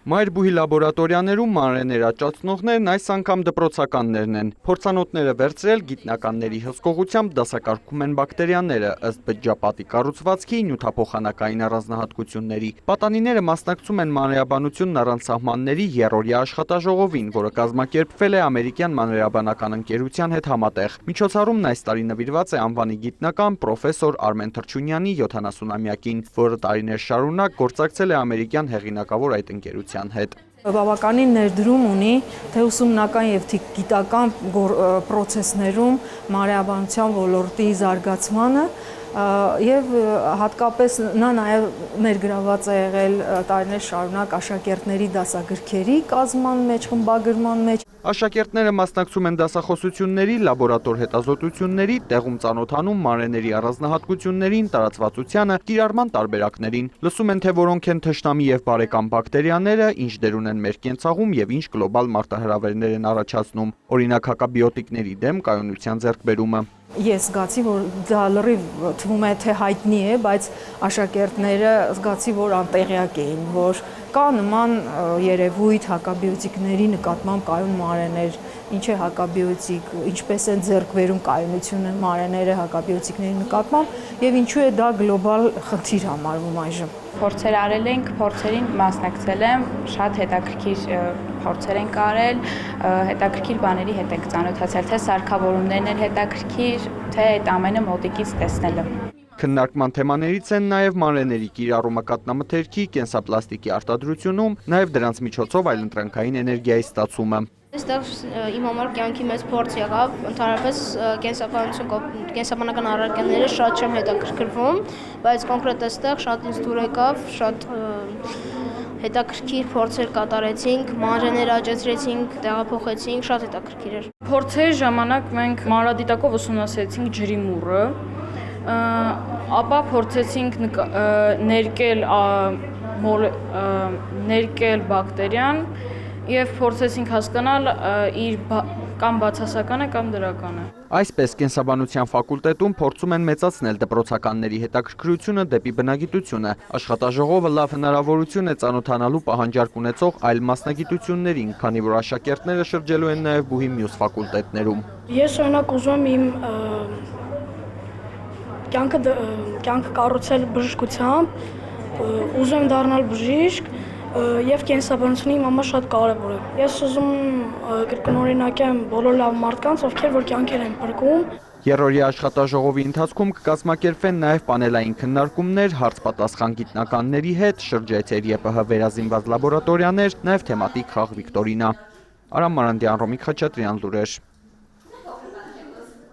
Մայրբուհի լաբորատորիաներում մանրէներ աճացնողներն այս անգամ դպրոցականներն են։ Փորձանոթները վերցրել գիտնականների հսկողությամբ դասակարգում են բակտերիաները ըստ բջջապատի կառուցվածքի նյութափոխանակային առանձնահատկությունների։ Պատանիները մասնակցում են մանրէաբանությունն առանց սահմանների երրորդյա աշխատաժողովին, որը կազմակերպվել է ամերիկյան մանրէաբանական ընկերության հետ համատեղ։ Միջոցառումն այս տարի նվիրված է անվանի գիտնական պրոֆեսոր Արմեն Թրչունյանի 70-ամյակին, որը տարիներ շարունակ գործակցել է ամերիկյան հեղինակավոր այդ ընկերության հետ։ Բավականին ներդրում ունի թե ուսումնական եւ գիտական պրոցեսներում մանրէաբանության ոլորտի զարգացմանը եւ հատկապես նա նաեւ ներգրաված է եղել տարիներ շարունակ աշակերտների դասագրքերի կազմման մեջ, խմբագրման մեջ։ Աշակերտները մասնակցում են դասախոսությունների, լաբորատոր հետազոտությունների, տեղում ծանոթանում մանրէների առանձնահատկություններին, տարածվածությանը, կիրառման տարբերակներին, լսում են, թե որոնք են թշնամի եւ բարեկամ բակտերիաները, ինչ դեր ունեն մեր կենցաղում եւ ինչ գլոբալ մարտահրավերներ են առաջացնում, օրինակ հակաբիոտիկների դեմ կայունության ձեռքբերումը։ Ես զգացի, որ դա լրիվ թվում է, թե հայտնի է, բայց աշակերտները զգացի, որ անտեղյակ էին, որ կա նման երևույթ հակաբիոտիկների նկատմամբ կայուն մանրէներ, ինչ է հակաբիոտիկ, ինչպես են ձեռքբերում կայունությունը մանրէները հակաբիոտիկների նկատմամբ եւ ինչու է դա գլոբալ խնդիր համարվում այժմ։ Փորձեր արել ենք, փորձերին մասնակցել եմ, շատ հետաքրքիր փորձեր ենք արել, հետաքրքիր բաների հետ ենք ծանոթացել, թե սարքավորումներն են հետաքրքիր, թե այդ ամենը մոտիկից տեսնելը։ Քննարկման թեմաներից են նաև մանրէների կիրառումը կաթնամթերքի, կենսապլաստիկի արտադրությունում, նաև դրանց միջոցով այլընտրանքային էներգիայի ստացումը։ Այստեղ իմ համար կյանքի մեծ փորձ եղավ, ընդհանրապես կենսաբանական առարկաները շատ չեմ հետաքրքրվում, բայց կոնկրետ այստեղ շատ ինձ դուր եկավ, շատ հետաքրքիր փորձեր կատարեցինք, մանրէներ աճեցրեցինք, տեղափոխեցինք, շատ հետաքրքիր էր։ Փորձերի ժամանակ մենք մանրադիտակով ուսումնասիրեցինք ջրի մուրը, ապա փորձեցինք ներկել բակտերիան եւ փորձեցինք հասկանալ իր կամ բացասական է կամ դրական է։ Այսպես կենսաբանության ֆակուլտետում փորձում են մեծացնել դպրոցականների հետաքրքրությունը դեպի բնագիտությունը։ Աշխատաժողովը լավ հնարավորություն է ծանոթանալու պահանջարկ ունեցող այլ մասնագիտություններին, քանի որ աշակերտները շրջելու են նաև բուհի մյուս ֆակուլտետներում։ Ես օրինակ ուզում եմ իմ կյանքը կառուցել բժշկությամբ, ուզում եմ դառնալ բժիշկ եւ կենսաբանությունը իմ համար շատ կարեւոր է։ Ես ուզում կրկնօրինակեմ բոլոր լավ մարդկանց, ովքեր որ կյանքեր են փրկում։ Երրորդյա աշխատաժողովի ընթացքում կկազմակերպվեն նաև պանելային քննարկումներ, հարց-պատասխան գիտնականների հետ, շրջայցեր ԵՊՀ վերազինված լաբորատորիաներ, նաև թեմատիկ խաղ վիկտորինա։ Արամ Մարանդյան, Ռոմիկ Խաչատրյան, լուրեր։